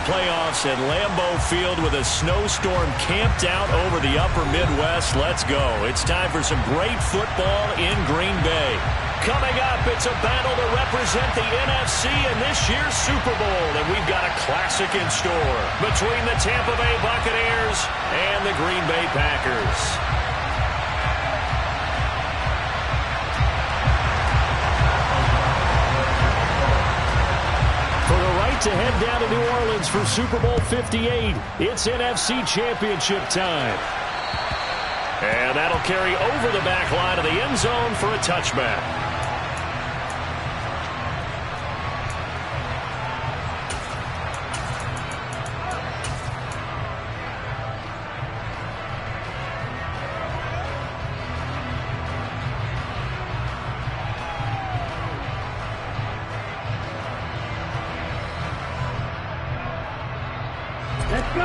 playoffs at Lambeau Field with a snowstorm camped out over the upper Midwest. Let's go. It's time for some great football in Green Bay. Coming up, it's a battle to represent the NFC in this year's Super Bowl, and we've got a classic in store between the Tampa Bay Buccaneers and the Green Bay Packers. To head down to New Orleans for Super Bowl 58. It's NFC Championship time. And that'll carry over the back line of the end zone for a touchback. Let's go.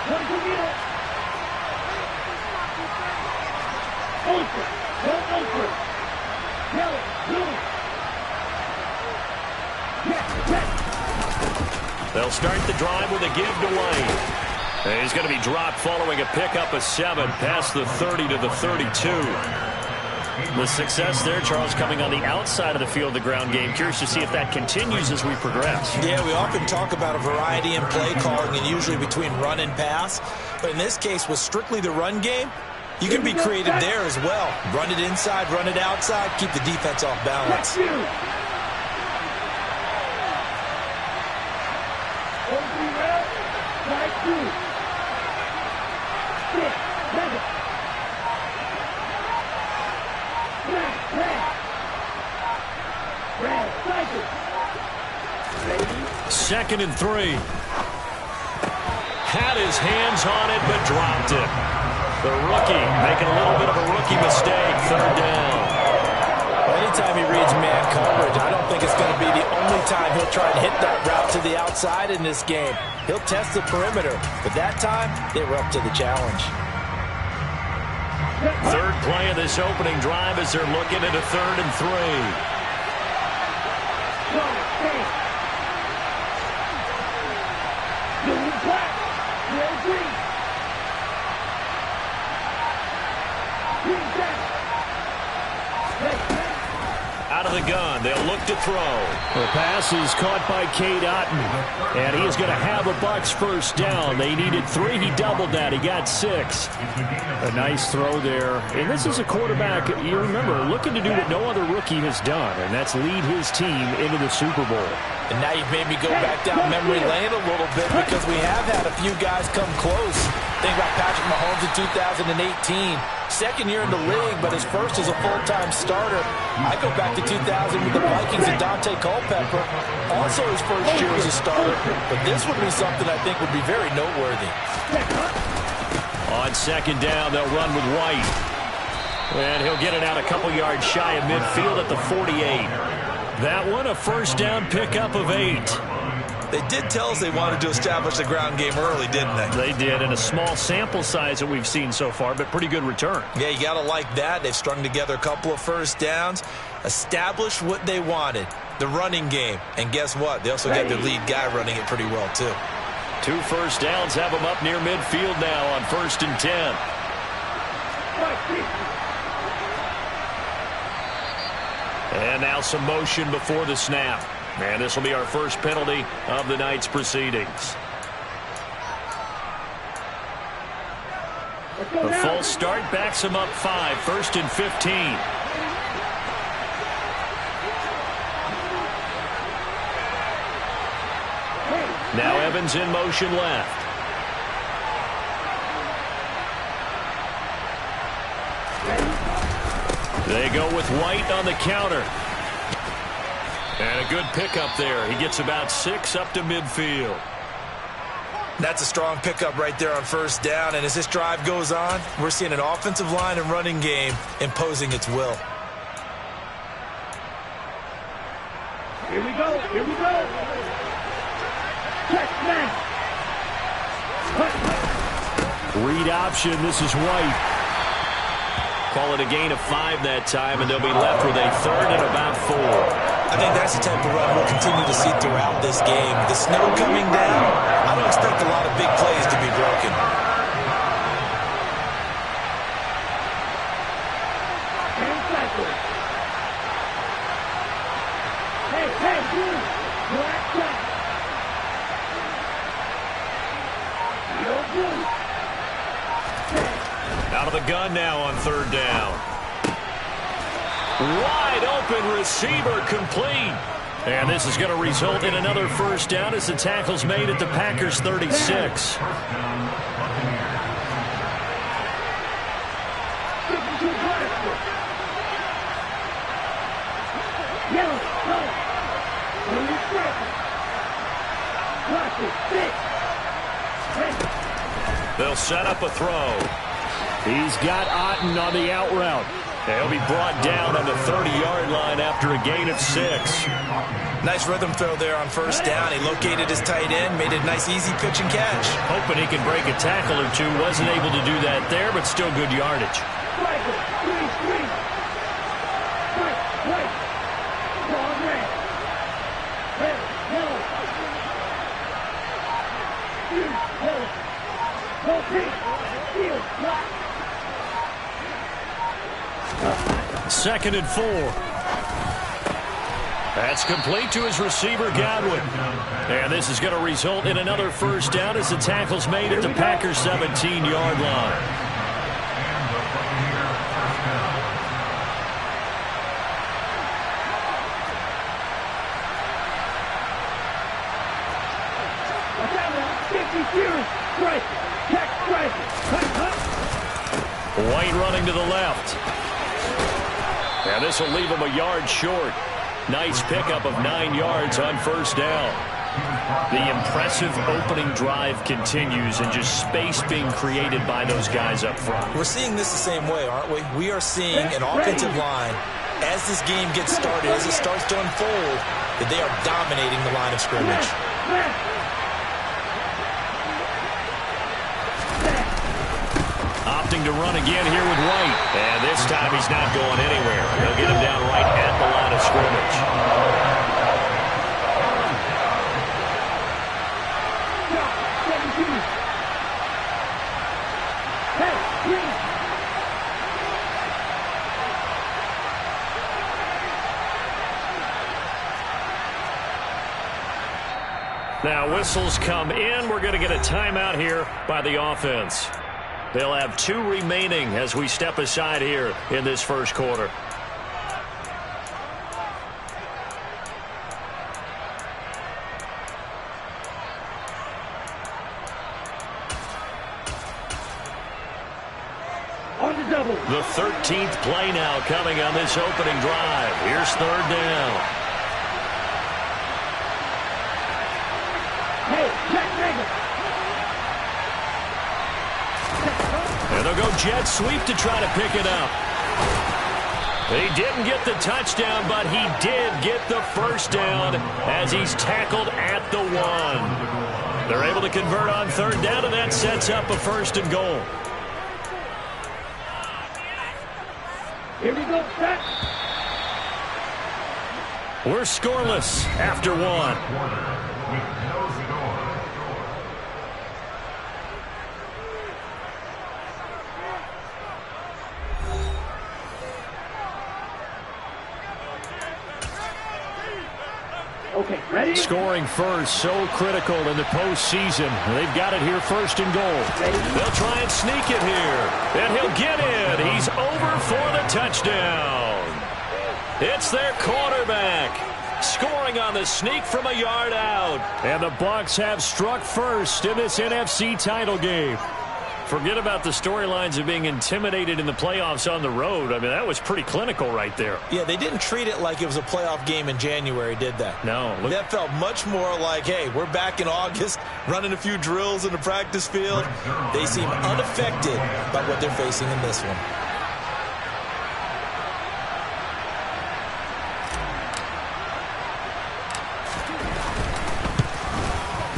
What do you get? Open. Go open. Kelly. They'll start the drive with a give to White. And he's going to be dropped following a pickup of 7 past the 30 to the 32. The success there, Charles, coming on the outside of the field, the ground game. Curious to see if that continues as we progress. Yeah, we often talk about a variety in play calling and usually between run and pass. But in this case, with strictly the run game, you can be creative there as well. Run it inside, run it outside, keep the defense off balance. Second and 3. Had his hands on it, but dropped it. The rookie making a little bit of a rookie mistake. Third down. Anytime he reads man coverage, I don't think it's going to be the only time he'll try to hit that route to the outside in this game. He'll test the perimeter, but that time they were up to the challenge. Third play of this opening drive as they're looking at a 3rd and 3. Out of the gun, they'll look to throw. The pass is caught by Cade Otton, and he is going to have a Bucs first down. They needed 3. He doubled that. He got 6. A nice throw there. And this is a quarterback, you remember, looking to do what no other rookie has done, and that's lead his team into the Super Bowl. And now you've made me go back down memory lane a little bit because we have had a few guys come close. Think about Patrick Mahomes in 2018. Second year in the league, but his first as a full-time starter. I go back to 2000 with the Vikings and Dante Culpepper. Also his first year as a starter. But this would be something I think would be very noteworthy. On second down, they'll run with White. And he'll get it out a couple yards shy of midfield at the 48. That one, a first down pickup of 8. They did tell us they wanted to establish the ground game early, didn't they? They did, and a small sample size that we've seen so far, but pretty good return. Yeah, you got to like that. They've strung together a couple of first downs, established what they wanted, the running game. And guess what? They also got their lead guy running it pretty well, too. 2 first downs have them up near midfield now on 1st and 10. And now some motion before the snap. And this will be our first penalty of the night's proceedings. The false start backs him up 5, 1st and 15. Now Evans in motion left. They go with White on the counter. And a good pickup there. He gets about 6 up to midfield. That's a strong pickup right there on first down. And as this drive goes on, we're seeing an offensive line and running game imposing its will. Here we go. Here we go. Check man. Read option. This is White. Call it a gain of 5 that time, and they'll be left with a 3rd and about 4. I think that's the type of run we'll continue to see throughout this game. The snow coming down, I don't expect a lot of big plays to be broken. Out of the gun now on third down. Wide open receiver complete. And this is going to result in another first down as the tackle's made at the Packers' 36. They'll set up a throw. He's got Otten on the out route. He'll be brought down on the 30-yard line after a gain of 6. Nice rhythm throw there on first down. He located his tight end, made a nice easy pitch and catch. Hoping he can break a tackle or two. Wasn't able to do that there, but still good yardage. Second and 4. That's complete to his receiver, Godwin. And this is going to result in another first down as the tackle's made at the Packers' 17-yard line. White running to the left. And this will leave him a yard short. Nice pickup of 9 yards on first down. The impressive opening drive continues and just space being created by those guys up front. We're seeing this the same way, aren't we? We are seeing an offensive line, as this game gets started, as it starts to unfold, that they are dominating the line of scrimmage. Opting to run again here with White. And this time he's not going anywhere. They'll get him down right at the line of scrimmage. Now whistles come in. We're going to get a timeout here by the offense. They'll have 2 remaining as we step aside here in this first quarter. The 13th play now coming on this opening drive. Here's third down. And they'll go jet sweep to try to pick it up. He didn't get the touchdown, but he did get the first down as he's tackled at the 1. They're able to convert on third down, and that sets up a first and goal. Here we go, set. We're scoreless after 1. Okay, ready? Scoring first, so critical in the postseason. They've got it here first and goal. They'll try and sneak it here. And he'll get in. He's over for the touchdown. It's their quarterback. Scoring on the sneak from a yard out. And the Bucs have struck first in this NFC title game. Forget about the storylines of being intimidated in the playoffs on the road. I mean, that was pretty clinical right there. Yeah, they didn't treat it like it was a playoff game in January, did they? No. That felt much more like, hey, we're back in August, running a few drills in the practice field. They seem unaffected by what they're facing in this one.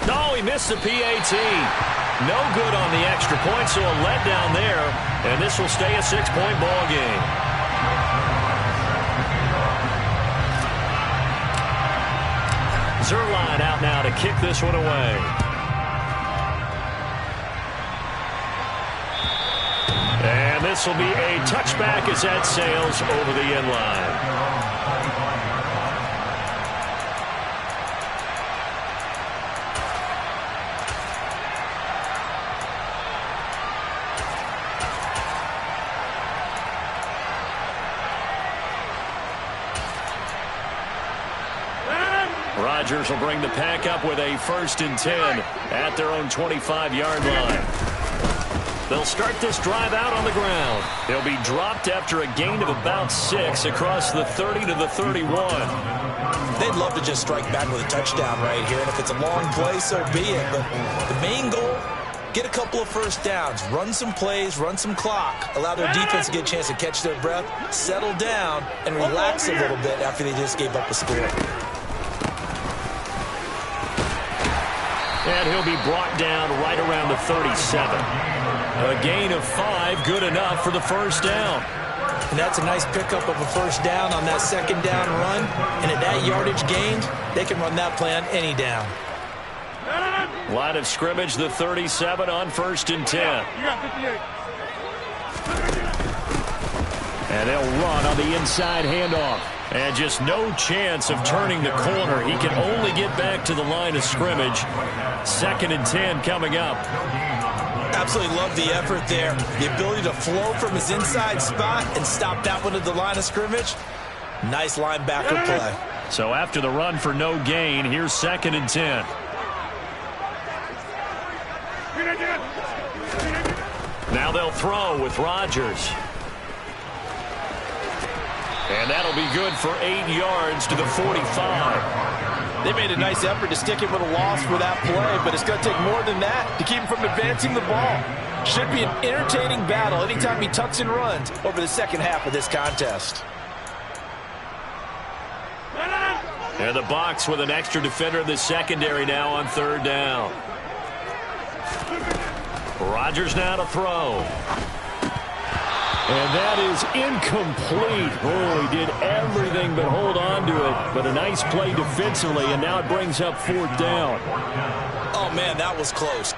No, he missed the PAT. No good on the extra point, so a letdown there, and this will stay a 6-point ball game. Zerline out now to kick this one away. And this will be a touchback as that sails over the end line. Rodgers will bring the pack up with a 1st and 10 at their own 25-yard line. They'll start this drive out on the ground. They'll be dropped after a gain of about 6 across the 30 to the 31. They'd love to just strike back with a touchdown right here, and if it's a long play, so be it. But the main goal, get a couple of first downs, run some plays, run some clock, allow their defense to get a chance to catch their breath, settle down, and relax a little bit after they just gave up a score. And he'll be brought down right around the 37. A gain of 5, good enough for the 1st down. And that's a nice pickup of a 1st down on that 2nd down run. And at that yardage gained, they can run that play on any down. Line of scrimmage, the 37 on 1st and 10. And they'll run on the inside handoff. And just no chance of turning the corner. He can only get back to the line of scrimmage. 2nd and 10 coming up. Absolutely love the effort there. The ability to flow from his inside spot and stop that one at the line of scrimmage. Nice linebacker play. So after the run for no gain, here's 2nd and 10. Now they'll throw with Rodgers. And that'll be good for 8 yards to the 45. They made a nice effort to stick him with a loss for that play, but it's going to take more than that to keep him from advancing the ball. Should be an entertaining battle anytime he tucks and runs over the 2nd half of this contest. And the box with an extra defender in the secondary now on 3rd down. Rodgers now to throw. And that is incomplete. Oh, he did everything but hold on to it. But a nice play defensively, and now it brings up 4th down. Oh, man, that was close.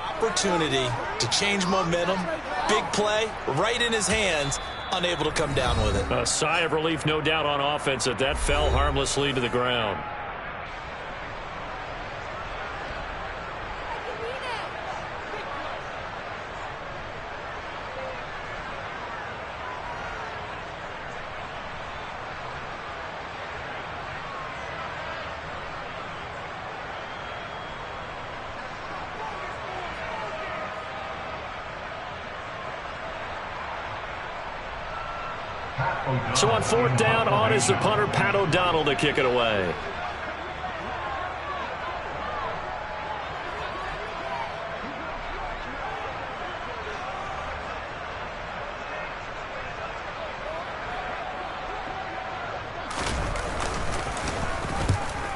Opportunity to change momentum. Big play right in his hands. Unable to come down with it. A sigh of relief, no doubt, on offense that fell harmlessly to the ground. So on 4th down, on is the punter, Pat O'Donnell, to kick it away.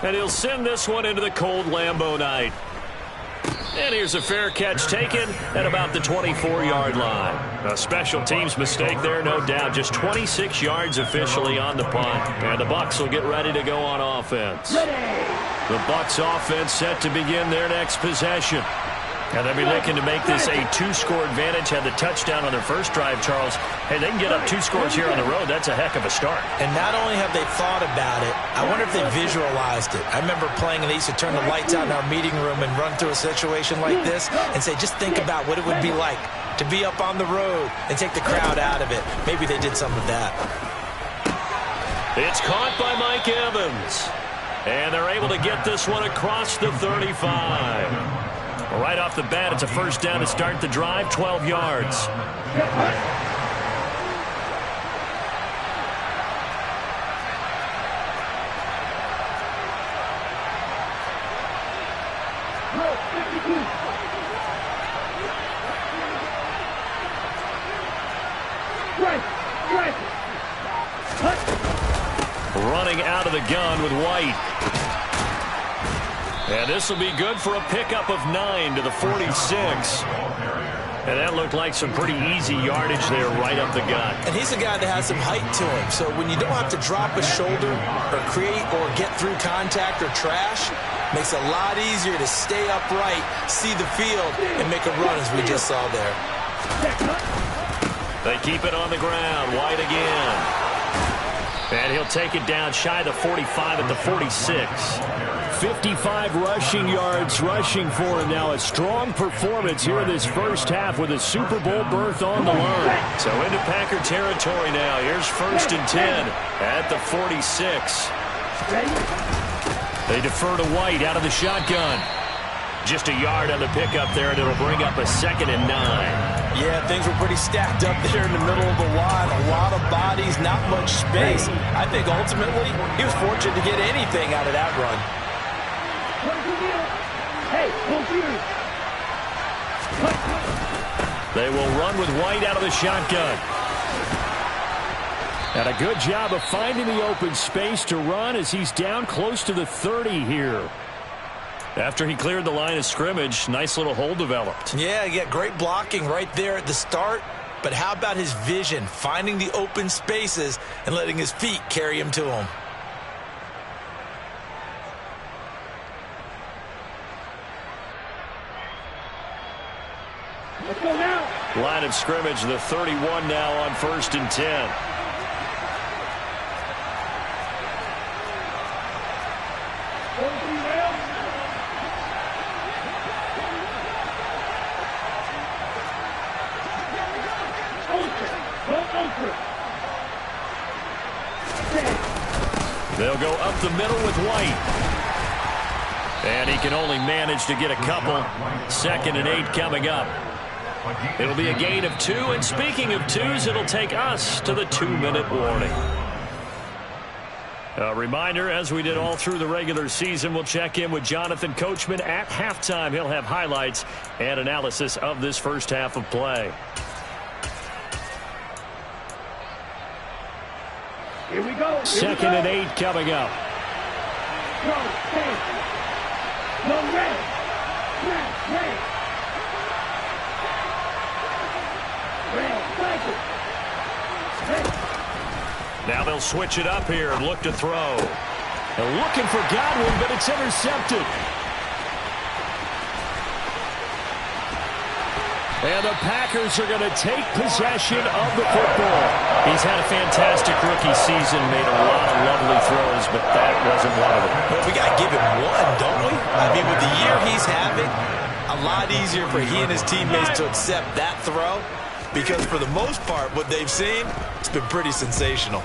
And he'll send this one into the cold Lambeau night. And here's a fair catch taken at about the 24-yard line. A special teams mistake there, no doubt. Just 26 yards officially on the punt. And the Bucs will get ready to go on offense. The Bucs offense set to begin their next possession. And they'll be looking to make this a 2-score advantage. Had the touchdown on their first drive, Charles. Hey, they can get up 2 scores here on the road. That's a heck of a start. And not only have they thought about it, I wonder if they visualized it. I remember playing, and they used to turn the lights out in our meeting room and run through a situation like this and say, just think about what it would be like to be up on the road and take the crowd out of it. Maybe they did some of that. It's caught by Mike Evans. And they're able to get this one across the 35. Right off the bat, it's a 1st down to start the drive, 12 yards. Running out of the gun with White. And this will be good for a pickup of 9 to the 46. And that looked like some pretty easy yardage there right up the gut. And he's a guy that has some height to him. So when you don't have to drop a shoulder or create or get through contact or trash, makes it a lot easier to stay upright, see the field, and make a run as we just saw there. They keep it on the ground. White again. And he'll take it down shy of the 45 at the 46. 55 rushing yards rushing for him now. A strong performance here in this first half with a Super Bowl berth on the line. So into Packer territory now. Here's 1st and 10 at the 46. They defer to White out of the shotgun. Just a yard on the pickup there, and it'll bring up a 2nd and 9. Yeah, things were pretty stacked up there in the middle of the line. A lot of bodies, not much space. I think ultimately he was fortunate to get anything out of that run. They will run with White out of the shotgun. And a good job of finding the open space to run as he's down close to the 30 here. After he cleared the line of scrimmage, nice little hole developed. Yeah, he got great blocking right there at the start. But how about his vision, finding the open spaces and letting his feet carry him to him? Let's go now. Line of scrimmage, the 31 now on 1st and 10. They'll go up the middle with White. And he can only manage to get a couple. 2nd and 8 coming up. It'll be a gain of 2. And speaking of 2s, it'll take us to the 2-minute warning. A reminder, as we did all through the regular season, we'll check in with Jonathan Coachman at halftime. He'll have highlights and analysis of this first half of play. Here we go. 2nd and 8 coming up. Go, stand. Go, red. Red. Now they'll switch it up here and look to throw. They're looking for Godwin, but it's intercepted. And the Packers are going to take possession of the football. He's had a fantastic rookie season, made a lot of lovely throws, but that wasn't one of them. But we got to give him one, don't we? I mean, with the year he's having, a lot easier for he and his teammates to accept that throw, because for the most part, what they've seen, it's been pretty sensational.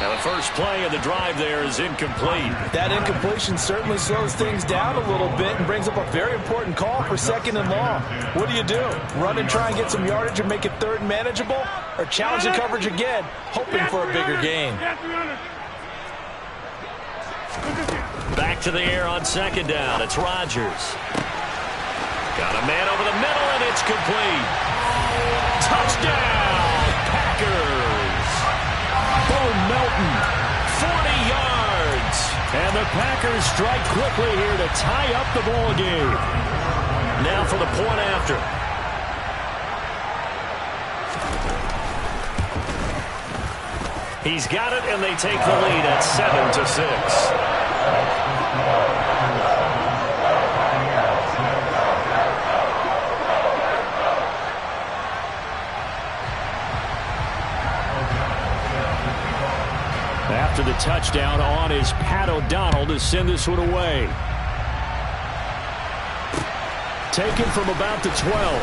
Now the first play of the drive there is incomplete. That incompletion certainly slows things down a little bit and brings up a very important call for 2nd and long. What do? Run and try and get some yardage and make it 3rd and manageable? Or challenge the coverage again, hoping for a bigger gain? Back to the air on 2nd down. It's Rodgers. Got a man over the middle, and it's complete. Touchdown, Packers. Bo Melton, 40 yards. And the Packers strike quickly here to tie up the ball game. Now for the point after. He's got it, and they take the lead at 7-6. After the touchdown on is Pat O'Donnell to send this one away. Taken from about the 12.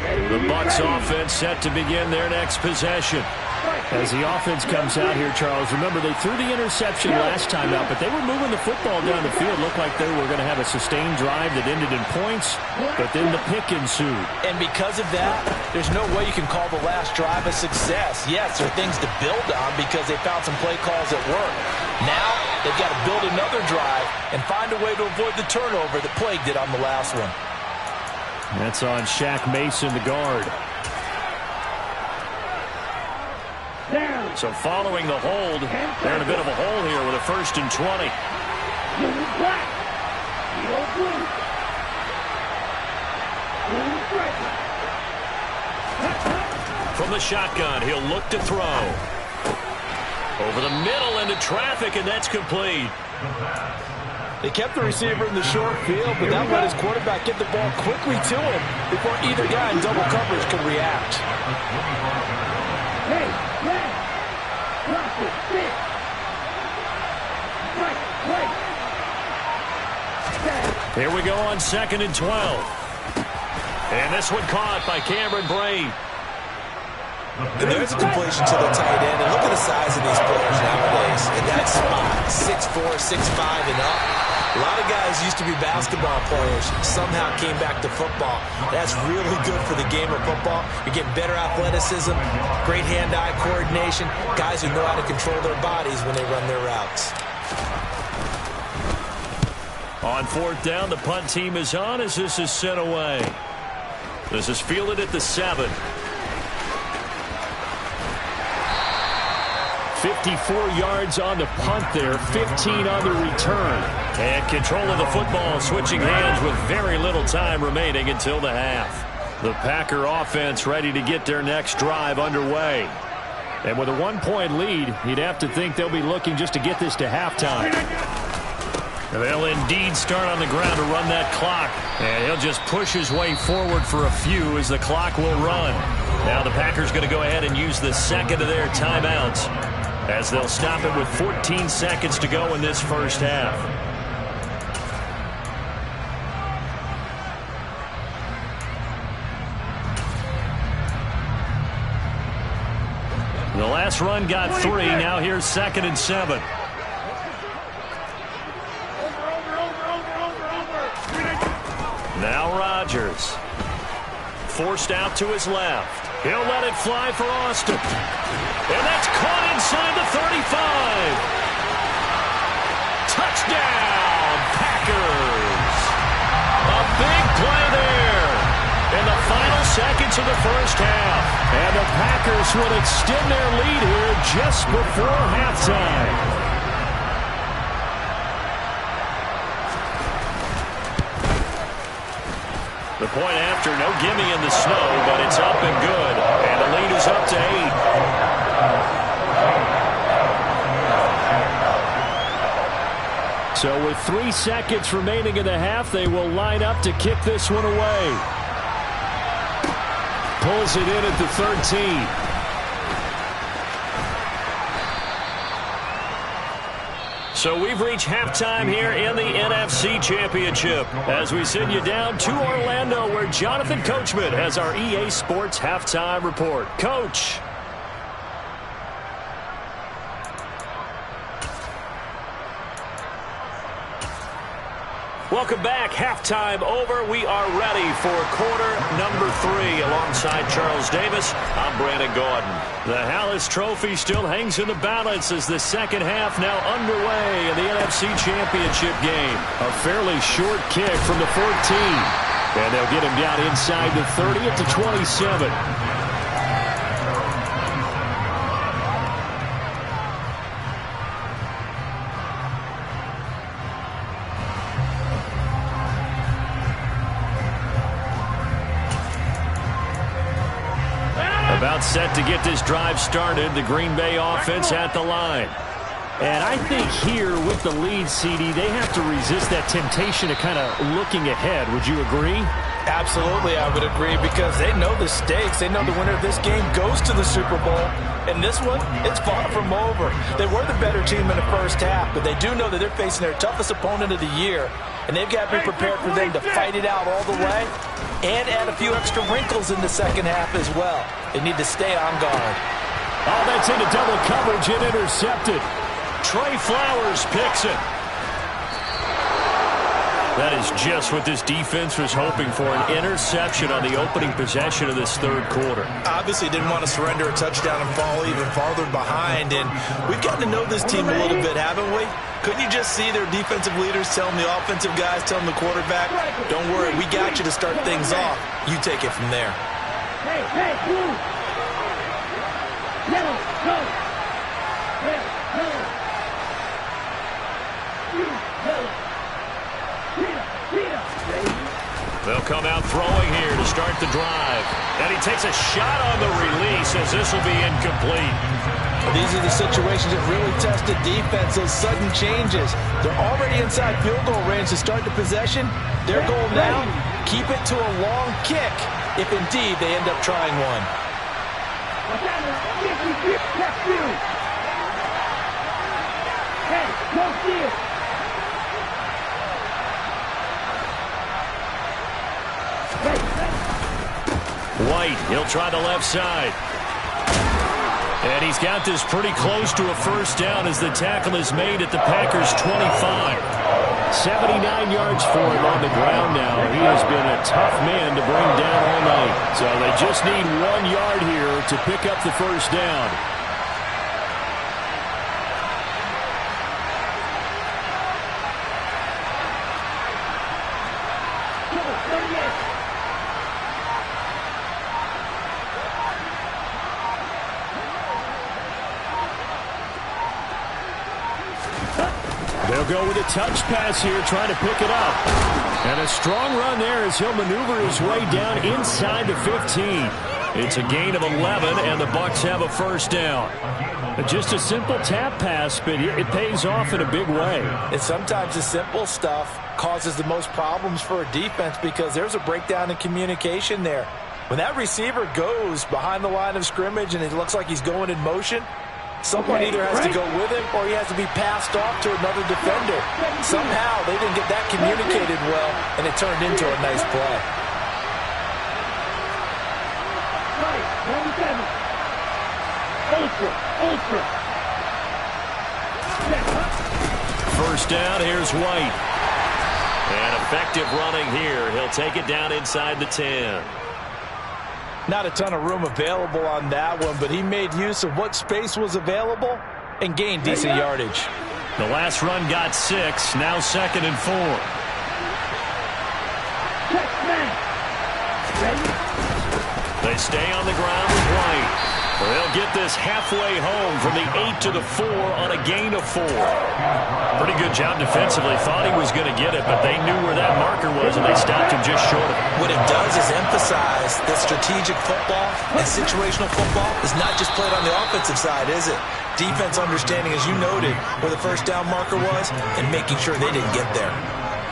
Ready, The Bucs offense set to begin their next possession. As the offense comes out here, Charles, remember they threw the interception last time out, but they were moving the football down the field. Looked like they were going to have a sustained drive that ended in points, but then the pick ensued. And because of that, there's no way you can call the last drive a success. Yes, there are things to build on because they found some play calls that work. Now, they've got to build another drive and find a way to avoid the turnover that plagued it on the last one. That's on Shaq Mason, the guard. So following the hold, they're in a bit of a hole here with a 1st and 20. From the shotgun, he'll look to throw. Over the middle into traffic, and that's complete. They kept the receiver in the short field, but that let his quarterback get the ball quickly to him before either guy in double coverage could react. Here we go on 2nd and 12. And this one caught by Cameron Brate. And there's a completion to the tight end. And look at the size of these players nowadays in that spot. 6'4", 6'5", and up. A lot of guys used to be basketball players, somehow came back to football. That's really good for the game of football. You're getting better athleticism, great hand-eye coordination, guys who know how to control their bodies when they run their routes. On 4th down, the punt team is on as this is sent away. This is fielded at the 7. 54 yards on the punt there, 15 on the return. And control of the football switching hands with very little time remaining until the half. The Packer offense ready to get their next drive underway. And with a 1-point lead, you'd have to think they'll be looking just to get this to halftime. They'll indeed start on the ground to run that clock. And he'll just push his way forward for a few as the clock will run. Now the Packers going to go ahead and use the second of their timeouts, as they'll stop it with 14 seconds to go in this first half. The last run got 3. Now here's 2nd and 7. Now Rodgers. Forced out to his left. He'll let it fly for Austin. And that's caught inside the 35. Touchdown, Packers. A big play there in the final seconds of the first half. And the Packers will extend their lead here just before halftime. The point after, no gimme in the snow, but it's up and good. And the lead is up to 8. So with 3 seconds remaining in the half, they will line up to kick this one away. Pulls it in at the 13. So we've reached halftime here in the NFC Championship as we send you down to Orlando, where Jonathan Coachman has our EA Sports Halftime Report. Coach. Welcome back. Halftime over. We are ready for quarter number 3. Alongside Charles Davis, I'm Brandon Gordon. The Hallis Trophy still hangs in the balance as the second half now underway in the NFC Championship game. A fairly short kick from the 14. And they'll get him down inside the 30 at the 27. About set to get this drive started. The Green Bay offense at the line. And I think here with the lead, CD, they have to resist that temptation of kind of looking ahead. Would you agree? Absolutely, I would agree, because they know the stakes. They know the winner of this game goes to the Super Bowl. And this one, it's far from over. They were the better team in the first half, but they do know that they're facing their toughest opponent of the year, and they've got to be prepared for them to fight it out all the way and add a few extra wrinkles in the second half as well. They need to stay on guard. Oh, that's into double coverage and intercepted. Trey Flowers picks it. That is just what this defense was hoping for, an interception on the opening possession of this third quarter. Obviously didn't want to surrender a touchdown and fall even farther behind, and we've gotten to know this team a little bit, haven't we? Couldn't you just see their defensive leaders telling the offensive guys, telling the quarterback, don't worry, we got you to start things off. You take it from there. Hey, hey, move. Yellow, go. Red, yellow. Green, yellow. They'll come out throwing here to start the drive. And he takes a shot on the release as this will be incomplete. These are the situations that really test the defense, those sudden changes. They're already inside field goal range to start the possession. Their goal now, keep it to a long kick, if indeed they end up trying one. Hey, go field. White, he'll try the left side. And he's got this pretty close to a first down as the tackle is made at the Packers' 25. 79 yards for him on the ground now. He has been a tough man to bring down all night. So they just need 1 yard here to pick up the first down. They'll go with a touch pass here, trying to pick it up. And a strong run there as he'll maneuver his way down inside the 15. It's a gain of 11, and the Bucs have a first down. Just a simple tap pass, but it pays off in a big way. And sometimes the simple stuff causes the most problems for a defense because there's a breakdown in communication there. When that receiver goes behind the line of scrimmage and it looks like he's going in motion, someone either has to go with him or he has to be passed off to another defender. Somehow they didn't get that communicated well, and it turned into a nice play. Ultra. First down, here's White. And effective running here. He'll take it down inside the 10. Not a ton of room available on that one, but he made use of what space was available and gained decent yardage. The last run got 6, now 2nd and 4. They stay on the ground with White. They'll get this halfway home from the 8 to the 4 on a gain of 4. Pretty good job defensively. Thought he was going to get it, but they knew where that marker was, and they stopped him just short of it. What it does is emphasize that strategic football and situational football is not just played on the offensive side, is it? Defense understanding, as you noted, where the first down marker was and making sure they didn't get there.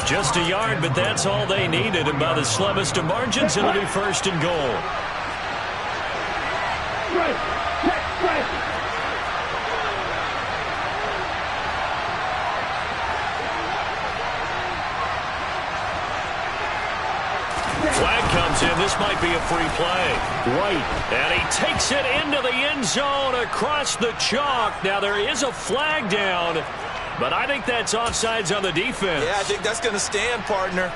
Just a yard, but that's all they needed, and by the slimmest of margins, it'll be 1st and goal. Flag comes in. This might be a free play. White. And he takes it into the end zone across the chalk. Now there is a flag down, but I think that's offsides on the defense. Yeah, I think that's going to stand, partner.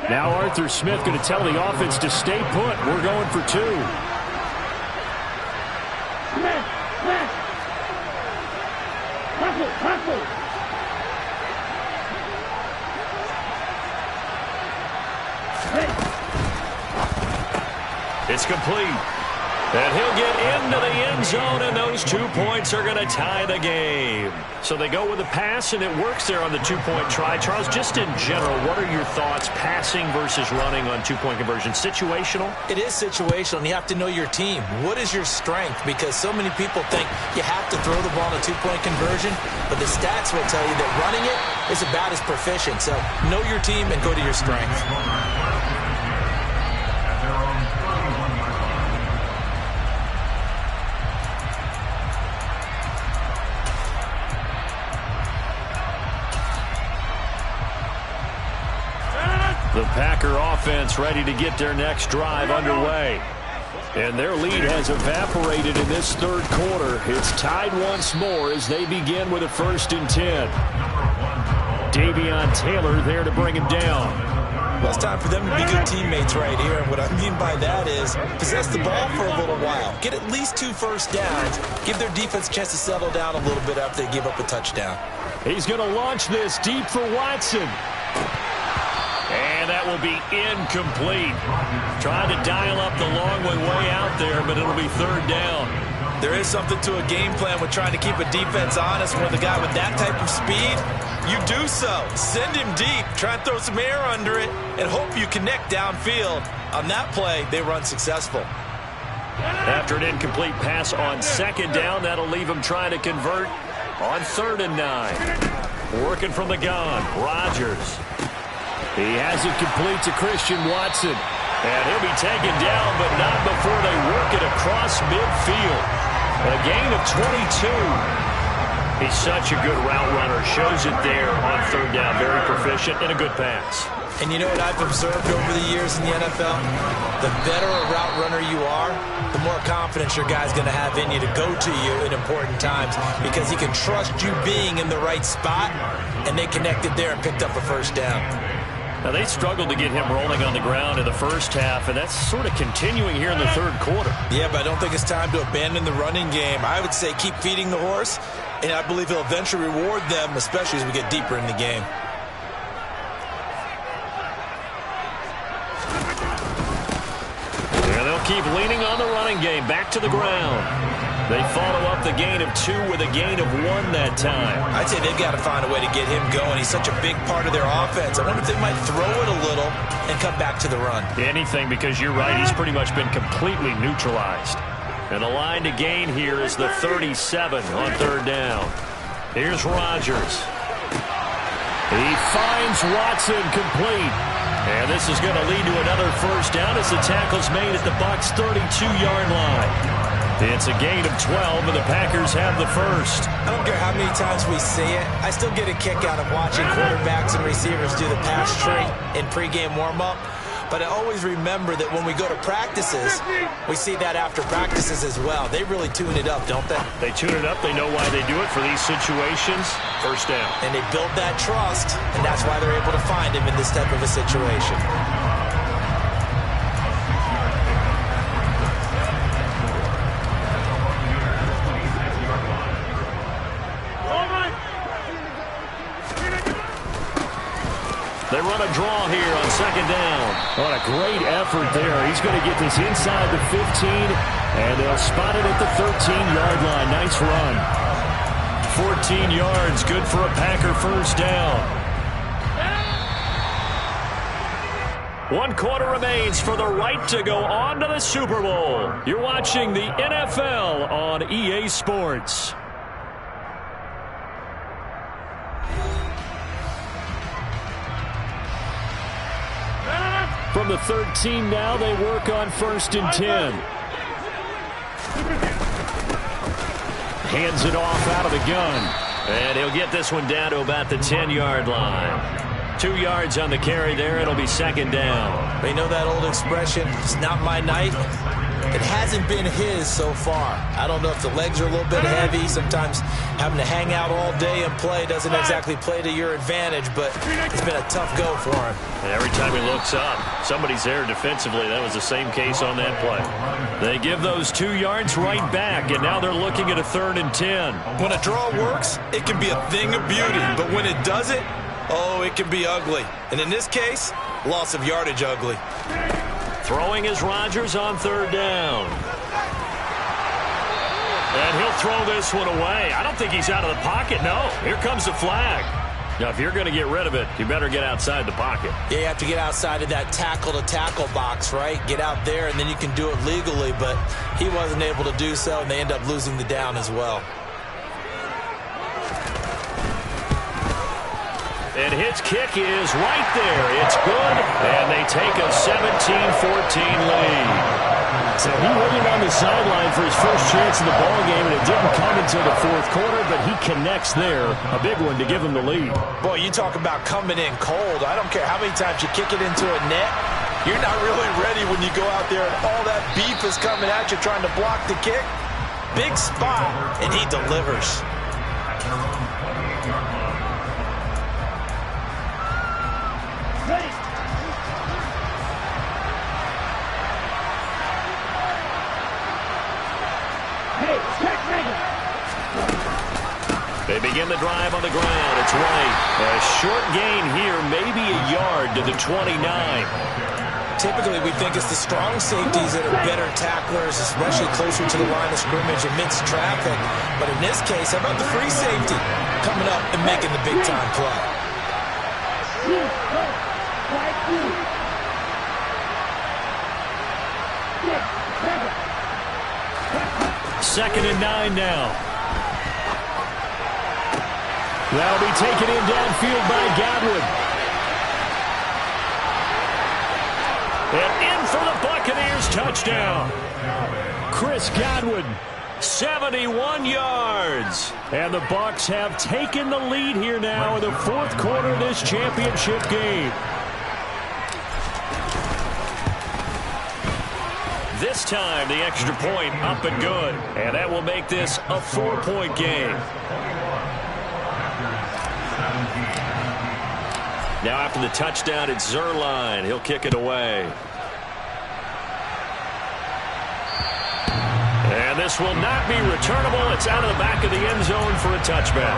Now Arthur Smith going to tell the offense to stay put. We're going for 2. It's complete. And he'll get into the end zone, and those 2 points are going to tie the game. So they go with a pass, and it works there on the two-point try. Charles, just in general, what are your thoughts passing versus running on two-point conversion? Situational? It is situational, and you have to know your team. What is your strength? Because so many people think you have to throw the ball in a two-point conversion, but the stats will tell you that running it is about as proficient. So know your team and go to your strength. The Packer offense ready to get their next drive underway. And their lead has evaporated in this third quarter. It's tied once more as they begin with a 1st and 10. Davion Taylor there to bring him down. Well, it's time for them to be good teammates right here. And what I mean by that is possess the ball for a little while. Get at least 2 first downs. Give their defense a chance to settle down a little bit after they give up a touchdown. He's going to launch this deep for Watson. And that will be incomplete. Trying to dial up the long way out there, but it'll be 3rd down. There is something to a game plan with trying to keep a defense honest. With a guy with that type of speed, you do so. Send him deep. Try and throw some air under it and hope you connect downfield. On that play, they were unsuccessful. After an incomplete pass on 2nd down, that'll leave him trying to convert on 3rd and 9. Working from the gun, Rodgers. He has it complete to Christian Watson. And he'll be taken down, but not before they work it across midfield. A gain of 22. He's such a good route runner. Shows it there on 3rd down. Very proficient and a good pass. And you know what I've observed over the years in the NFL? The better a route runner you are, the more confidence your guy's going to have in you to go to you in important times because he can trust you being in the right spot, and they connected there and picked up a 1st down. Now, they struggled to get him rolling on the ground in the first half, and that's sort of continuing here in the 3rd quarter. Yeah, but I don't think it's time to abandon the running game. I would say keep feeding the horse, and I believe he'll eventually reward them, especially as we get deeper in the game. Yeah, they'll keep leaning on the running game. Back to the ground. They follow up the gain of 2 with a gain of 1 that time. I'd say they've got to find a way to get him going. He's such a big part of their offense. I wonder if they might throw it a little and come back to the run. Anything, because you're right. He's pretty much been completely neutralized. And the line to gain here is the 37 on 3rd down. Here's Rodgers. He finds Watson complete. And this is going to lead to another 1st down as the tackle's made at the Bucs' 32-yard line. It's a gain of 12, and the Packers have the 1st. I don't care how many times we see it. I still get a kick out of watching quarterbacks and receivers do the pass tree in pregame warm-up. But I always remember that when we go to practices, we see that after practices as well. They really tune it up, don't they? They tune it up. They know why they do it for these situations. 1st down. And they build that trust, and that's why they're able to find him in this type of a situation. They run a draw here on 2nd down. What a great effort there. He's going to get this inside the 15, and they'll spot it at the 13-yard line. Nice run. 14 yards, good for a Packer 1st down. 1 quarter remains for the right to go on to the Super Bowl. You're watching the NFL on EA Sports. From the 13 now, they work on 1st and 10. Hands it off out of the gun. And he'll get this one down to about the 10-yard line. 2 yards on the carry there. It'll be 2nd down. You know that old expression, it's not my night? It hasn't been his so far. I don't know if the legs are a little bit heavy. Sometimes having to hang out all day and play doesn't exactly play to your advantage, but it's been a tough go for him. And every time he looks up, somebody's there defensively. That was the same case on that play. They give those 2 yards right back, and now they're looking at a 3rd and 10. When a draw works, it can be a thing of beauty, but when it doesn't, oh, it can be ugly. And in this case, loss of yardage ugly. Throwing is Rodgers on 3rd down. And he'll throw this one away. I don't think he's out of the pocket, no. Here comes the flag. Now, if you're going to get rid of it, you better get outside the pocket. Yeah, you have to get outside of that tackle-to-tackle box, right? Get out there, and then you can do it legally, but he wasn't able to do so, and they end up losing the down as well. And his kick is right there. It's good, and they take a 17-14 lead. So he waited on the sideline for his first chance in the ballgame, and it didn't come until the fourth quarter, but he connects there. A big one to give him the lead. Boy, you talk about coming in cold. I don't care how many times you kick it into a net. You're not really ready when you go out there and all that beef is coming at you trying to block the kick. Big spot, and he delivers. They begin the drive on the ground. It's White. A short gain here, maybe a yard to the 29. Typically, we think it's the strong safeties that are better tacklers, especially closer to the line of scrimmage amidst traffic. But in this case, how about the free safety coming up and making the big-time play? Second and 9 now. That'll be taken in downfield by Godwin. And in for the Buccaneers touchdown. Chris Godwin. 71 yards. And the Bucs have taken the lead here now in the fourth quarter of this championship game. This time, the extra point up and good. And that will make this a 4-point game. Now after the touchdown, it's Zuerlein. He'll kick it away. And this will not be returnable. It's out of the back of the end zone for a touchback.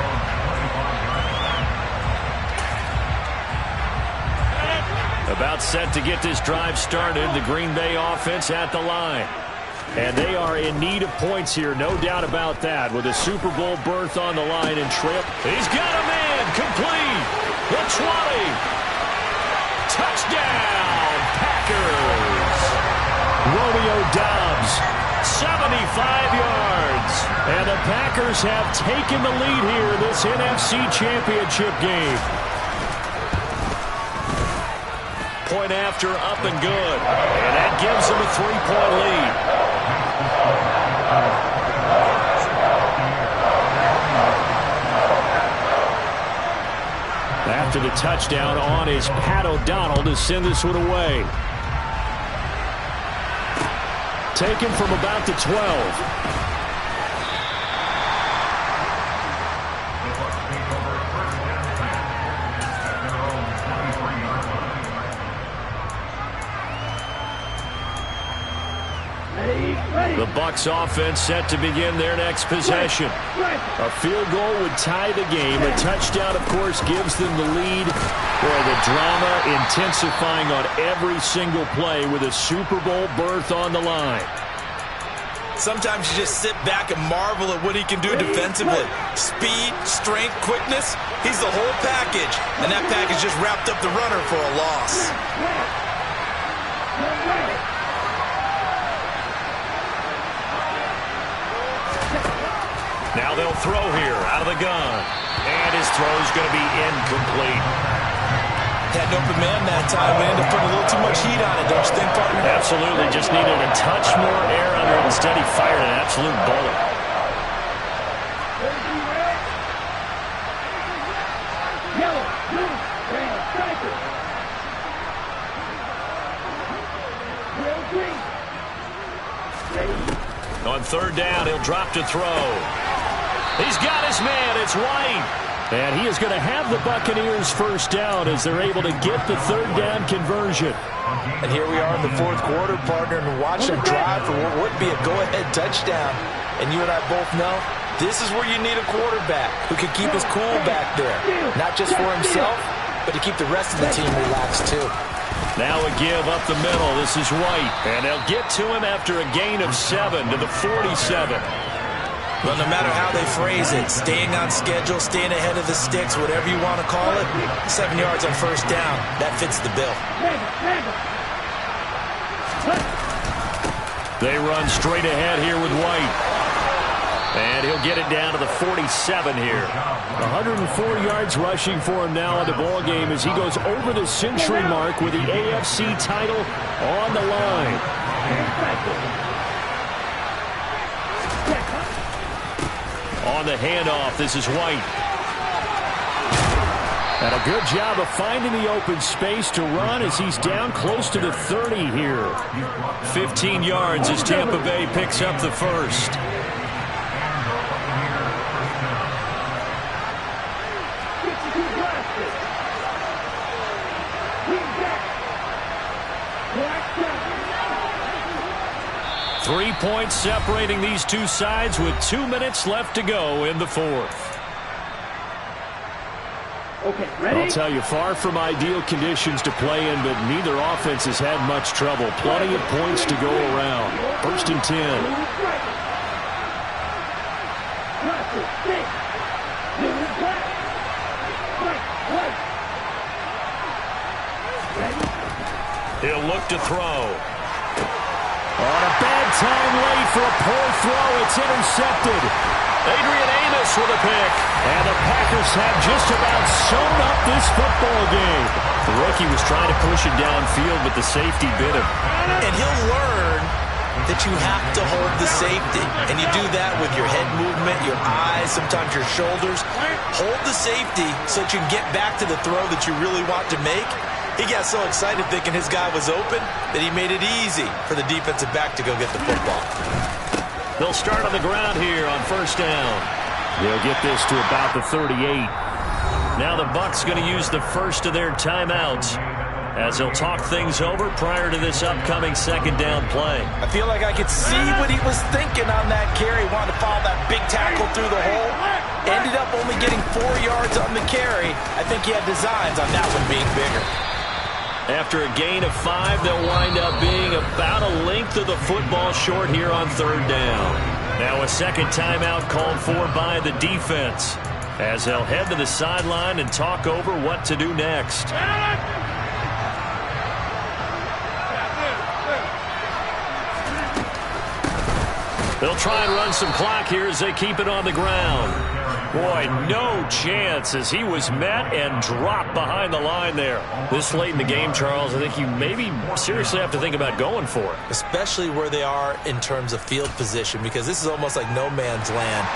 About set to get this drive started. The Green Bay offense at the line. And they are in need of points here, no doubt about that, with a Super Bowl berth on the line and trip. He's got a man complete. The 20. Touchdown, Packers. Romeo Doubs. 75 yards. And the Packers have taken the lead here in this NFC Championship game. Point after, up and good. And that gives them a 3-point lead. After the touchdown on is Pat O'Donnell to send this one away. Taken from about the 12. The Bucs offense set to begin their next possession. A field goal would tie the game. A touchdown, of course, gives them the lead. Boy, the drama intensifying on every single play with a Super Bowl berth on the line. Sometimes you just sit back and marvel at what he can do defensively. Speed, strength, quickness. He's the whole package. And that package just wrapped up the runner for a loss. Now they'll throw here out of the gun. And his throw's going to be incomplete. Had an open man that time, but ended up putting a little too much heat on it, don't you think, partner? Absolutely. Just needed a touch more air under it. Instead, he fired an absolute bullet. On third down, he'll drop to throw. He's got his man. It's White. And he is going to have the Buccaneers first down as they're able to get the third down conversion. And here we are in the fourth quarter, partner, and watch him drive for what would be a go-ahead touchdown. And you and I both know this is where you need a quarterback who can keep his cool back there. Not just for himself, but to keep the rest of the team relaxed too. Now a give up the middle. This is White. And they'll get to him after a gain of 7 to the 47. Well, no matter how they phrase it, staying on schedule, staying ahead of the sticks, whatever you want to call it, 7 yards on first down, that fits the bill. They run straight ahead here with White. And he'll get it down to the 47 here. 104 yards rushing for him now in the ball game as he goes over the century mark with the AFC title on the line. On the handoff, this is White. And a good job of finding the open space to run as he's down close to the 30 here. 15 yards as Tampa Bay picks up the first. Three points separating these two sides with 2 minutes left to go in the fourth. Okay, ready? I'll tell you, far from ideal conditions to play in, but neither offense has had much trouble. Plenty of points to go around. First and 10. He'll look to throw. On a bad time late for a poor throw. It's intercepted. Adrian Amos with a pick. And the Packers have just about sewn up this football game. The rookie was trying to push it downfield, but the safety bit him. And he'll learn that you have to hold the safety. And you do that with your head movement, your eyes, sometimes your shoulders. Hold the safety so that you can get back to the throw that you really want to make. He got so excited thinking his guy was open that he made it easy for the defensive back to go get the football. They'll start on the ground here on first down. They'll get this to about the 38. Now the Bucs going to use the first of their timeouts as they'll talk things over prior to this upcoming second down play. I feel like I could see what he was thinking on that carry. Wanted to follow that big tackle through the hole. Ended up only getting 4 yards on the carry. I think he had designs on that one being bigger. After a gain of 5, they'll wind up being about a length of the football short here on third down. Now a second timeout called for by the defense as they'll head to the sideline and talk over what to do next. They'll try and run some clock here as they keep it on the ground. Boy, no chance as he was met and dropped behind the line there. This late in the game, Charles, I think you maybe seriously have to think about going for it. Especially where they are in terms of field position, because this is almost like no man's land.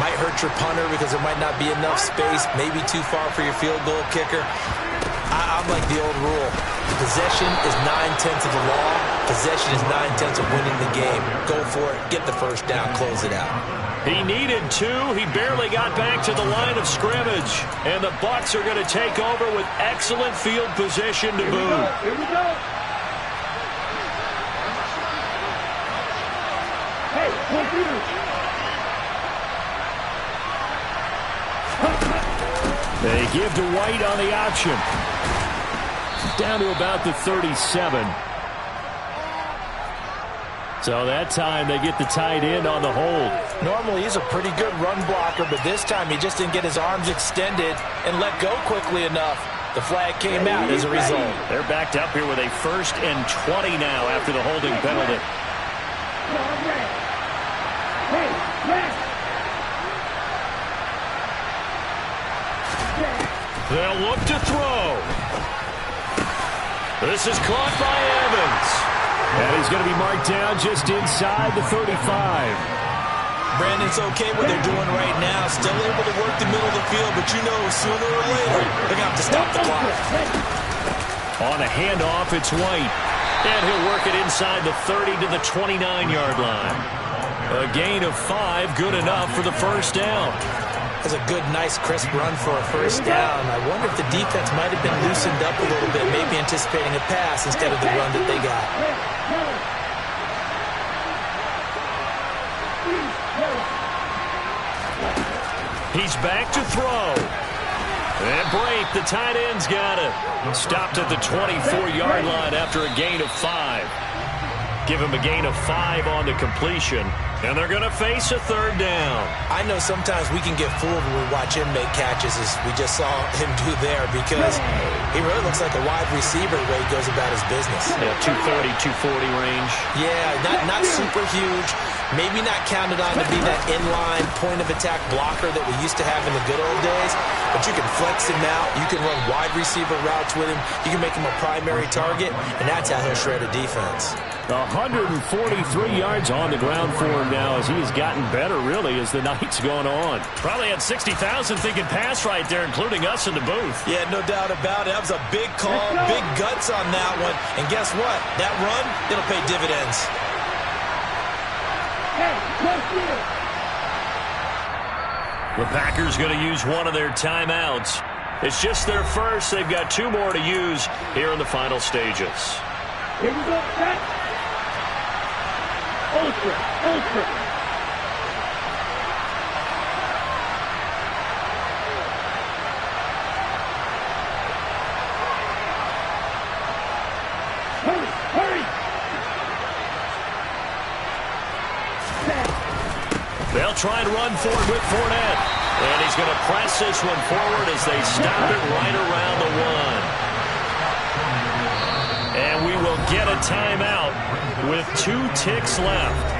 Might hurt your punter because there might not be enough space, maybe too far for your field goal kicker. I'm like the old rule. Possession is 9/10 of the law. Possession is 9/10 of winning the game. Go for it. Get the first down. Close it out. He needed 2. He barely got back to the line of scrimmage. And the Bucs are going to take over with excellent field position to boot. Here we go. Hey, computers. They give to White on the option. Down to about the 37. So that time they get the tight end on the hold. Normally he's a pretty good run blocker, but this time he just didn't get his arms extended and let go quickly enough. The flag came out as a result. They're backed up here with a 1st and 20 now after the holding penalty. They'll look to throw. This is caught by Evans. And he's going to be marked down just inside the 35. Brandon, it's okay what they're doing right now. Still able to work the middle of the field, but you know sooner or later they're going to have to stop the clock. On a handoff, it's White. And he'll work it inside the 30 to the 29-yard line. A gain of 5, good enough for the first down. That's a good, nice, crisp run for a first down. I wonder if the defense might have been loosened up a little bit, maybe anticipating a pass instead of the run that they got. He's back to throw. And break, the tight end's got it. Stopped at the 24-yard line after a gain of 5. Give him a gain of 5 on the completion. And they're going to face a 3rd down. I know sometimes we can get fooled when we watch him make catches, as we just saw him do there, because he really looks like a wide receiver the way he goes about his business. Yeah, 230, 240 range. Yeah, not super huge. Maybe not counted on to be that inline point-of-attack blocker that we used to have in the good old days, but you can flex him out. You can run wide receiver routes with him. You can make him a primary target, and that's how he'll shred a defense. 143 yards on the ground for him now as he has gotten better, really, as the night's gone on. Probably had 60,000 thinking pass right there, including us in the booth. Yeah, no doubt about it. That was a big call, big guts on that one. And guess what? That run, it'll pay dividends. The Packers going to use one of their timeouts. It's just their first. They've got 2 more to use here in the final stages. Here we go, set. Ultra. Hurry. They'll try and run for it with Fournette. And he's going to press this one forward as they stop it right around the 1. And we will get a timeout with 2 ticks left.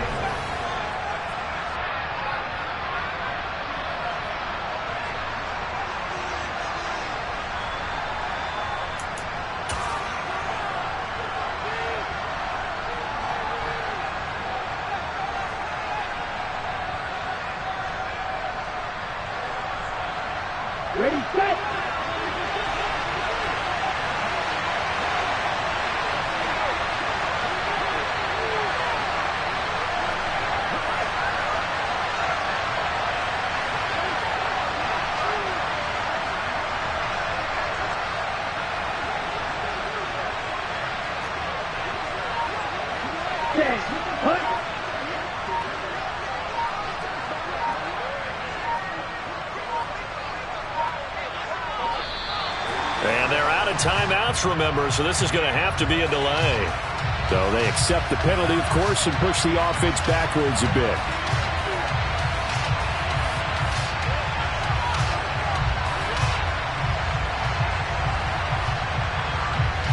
Ready, set. And they're out of timeouts, remember, so this is going to have to be a delay. So they accept the penalty, of course, and push the offense backwards a bit.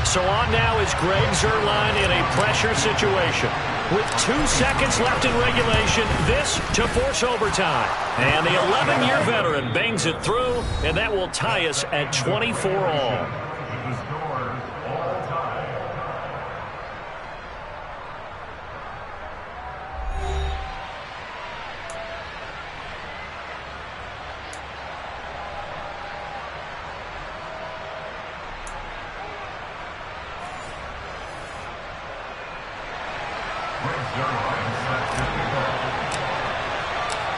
So on now is Greg Zuerlein in a pressure situation. With 2 seconds left in regulation, this to force overtime. And the 11-year veteran bangs it through, and that will tie us at 24 all.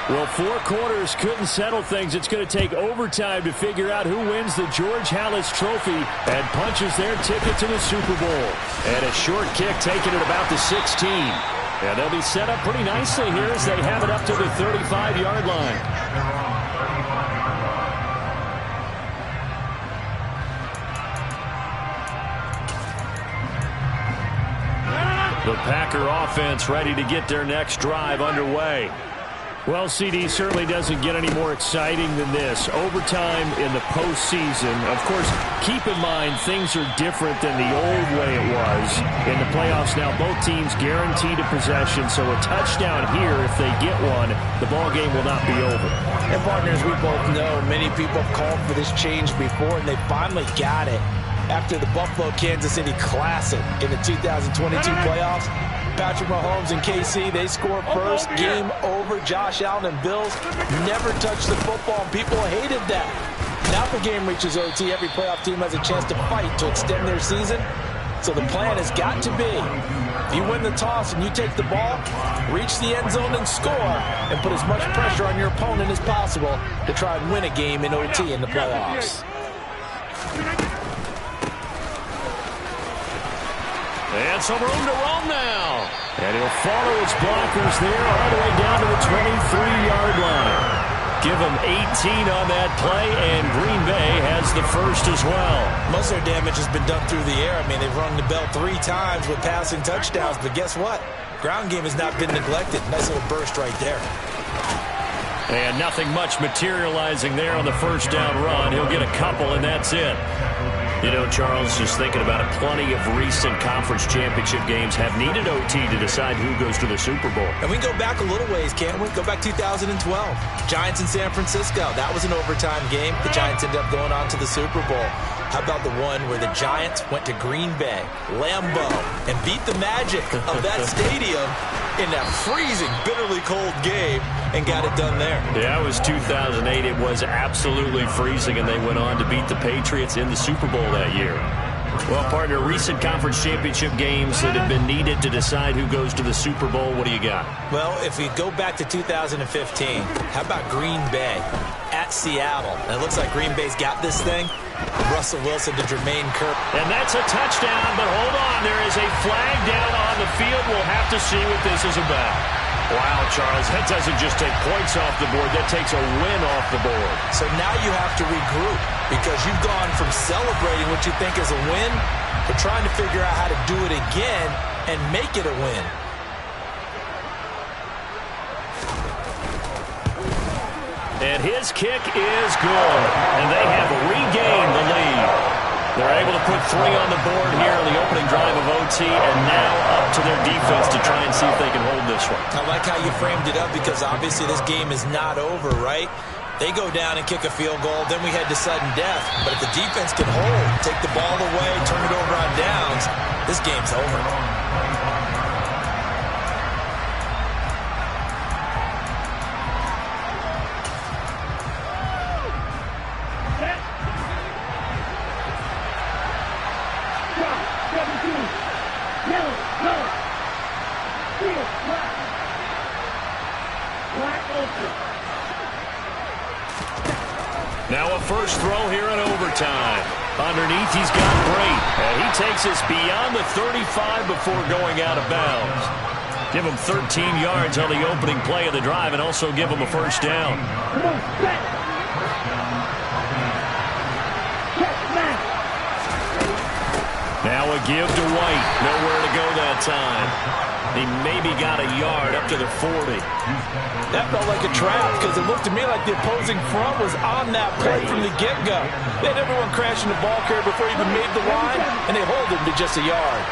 Well, 4 quarters couldn't settle things. It's going to take overtime to figure out who wins the George Halas Trophy and punches their ticket to the Super Bowl. And a short kick taken at about the 16. And they'll be set up pretty nicely here as they have it up to the 35-yard line. The Packer offense ready to get their next drive underway. Well, CD certainly doesn't get any more exciting than this. Overtime in the postseason. Of course, keep in mind things are different than the old way it was. In the playoffs now, both teams guaranteed a possession, so a touchdown here, if they get one, the ball game will not be over. And partners, we both know many people have called for this change before, and they finally got it. After the Buffalo-Kansas City Classic in the 2022 playoffs, Patrick Mahomes and KC, they score first, game over. Josh Allen and Bills never touched the football, and people hated that. Now the game reaches OT, every playoff team has a chance to fight to extend their season. So the plan has got to be, if you win the toss and you take the ball, reach the end zone and score, and put as much pressure on your opponent as possible to try and win a game in OT in the playoffs. And some room to roam now. And he'll follow his blockers there all the way down to the 23-yard line. Give them 18 on that play, and Green Bay has the first as well. Most of their damage has been done through the air. I mean, they've rung the bell 3 times with passing touchdowns, but guess what? Ground game has not been neglected. Nice little burst right there. And nothing much materializing there on the first down run. He'll get a couple, and that's it. You know, Charles, just thinking about it, plenty of recent conference championship games have needed OT to decide who goes to the Super Bowl. And we can go back a little ways, can't we? Go back 2012. Giants in San Francisco. That was an overtime game. The Giants ended up going on to the Super Bowl. How about the one where the Giants went to Green Bay, Lambeau, and beat the magic of that stadium in that freezing, bitterly cold game and got it done there? Yeah, it was 2008. It was absolutely freezing, and they went on to beat the Patriots in the Super Bowl that year. Well, partner, recent conference championship games that have been needed to decide who goes to the Super Bowl. What do you got? Well, if we go back to 2015, how about Green Bay at Seattle? And it looks like Green Bay's got this thing. Russell Wilson to Jermaine Kirk. And that's a touchdown, but hold on. There is a flag down on the field. We'll have to see what this is about. Wow, Charles, that doesn't just take points off the board. That takes a win off the board. So now you have to regroup because you've gone from celebrating what you think is a win to trying to figure out how to do it again and make it a win. And his kick is good. And they have regained the lead. They're able to put 3 on the board here on the opening drive of OT, and now up to their defense to try and see if they can hold this one. I like how you framed it up because obviously this game is not over, right? They go down and kick a field goal, then we head to sudden death. But if the defense can hold, take the ball away, turn it over on downs, this game's over. Now a first throw here in overtime. Underneath, he's got Brate. And he takes us beyond the 35 before going out of bounds. Give him 13 yards on the opening play of the drive and also give him a first down. Now a give to White. Nowhere to go that time. He maybe got a yard up to the 40. That felt like a trap because it looked to me like the opposing front was on that play from the get-go. They had everyone crashing the ball carrier before he even made the line, and they hold him to just a yard.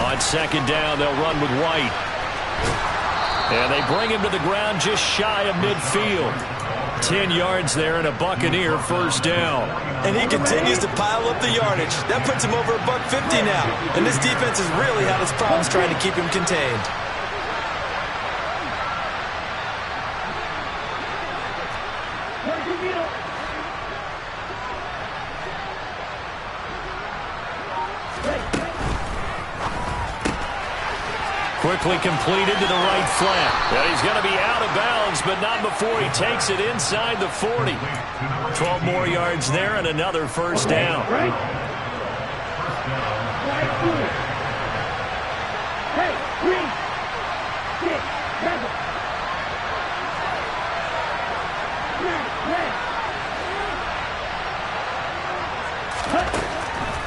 On second down, they'll run with White. And they bring him to the ground just shy of midfield. 10 yards there and a Buccaneer first down. And he continues to pile up the yardage. That puts him over $150 now. And this defense has really had its problems trying to keep him contained. Quickly completed to the right flat. And he's going to be out of bounds, but not before he takes it inside the 40. 12 more yards there and another first down.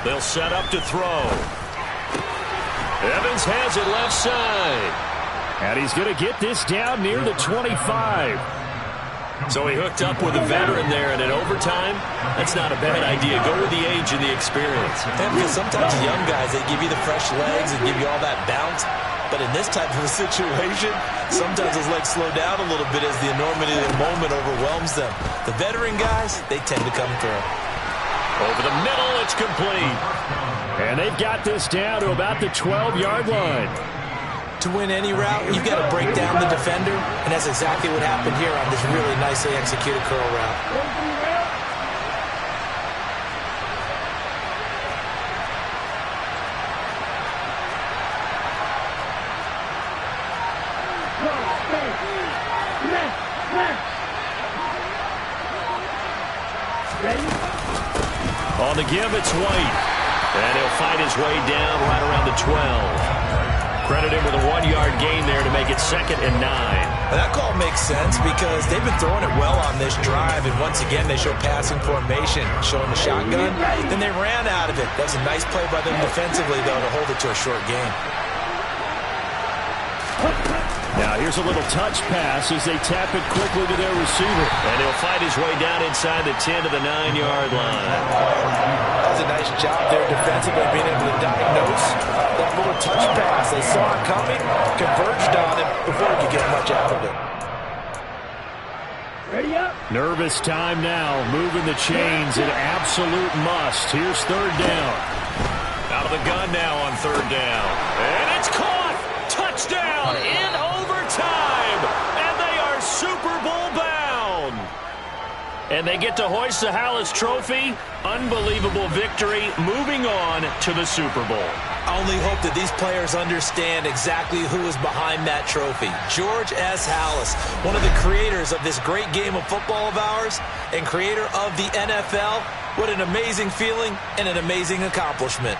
They'll set up to throw. Evans has it left side. And he's going to get this down near the 25. So he hooked up with a veteran there, and in overtime, that's not a bad idea. Go with the age and the experience. Yeah, because sometimes young guys, they give you the fresh legs and give you all that bounce. But in this type of a situation, sometimes those legs slow down a little bit as the enormity of the moment overwhelms them. The veteran guys, they tend to come through. Over the middle, it's complete. And they've got this down to about the 12-yard line. To win any route, you've got to break down the defender, and that's exactly what happened here on this really nicely executed curl route. On the give, it's White. And he'll fight his way down right around the 12. Credit him with a 1-yard gain there to make it 2nd and 9. That call makes sense because they've been throwing it well on this drive, and once again they show passing formation, showing the shotgun. Then they ran out of it. That was a nice play by them defensively, though, to hold it to a short gain. Now here's a little touch pass as they tap it quickly to their receiver. And he'll fight his way down inside the 10 to the 9-yard line. That was a nice job there defensively, being able to diagnose that little touch pass. They saw it coming, converged on it before he could get much out of it. Ready up. Nervous time now, moving the chains, an absolute must. Here's 3rd down. Out of the gun now on 3rd down. And it's caught! Touchdown in overtime! And they are Super Bowl bound! And they get to hoist the Hallis Trophy. Unbelievable victory, moving on to the Super Bowl. I only hope that these players understand exactly who is behind that trophy. George S. Hallis, one of the creators of this great game of football of ours and creator of the NFL. What an amazing feeling and an amazing accomplishment.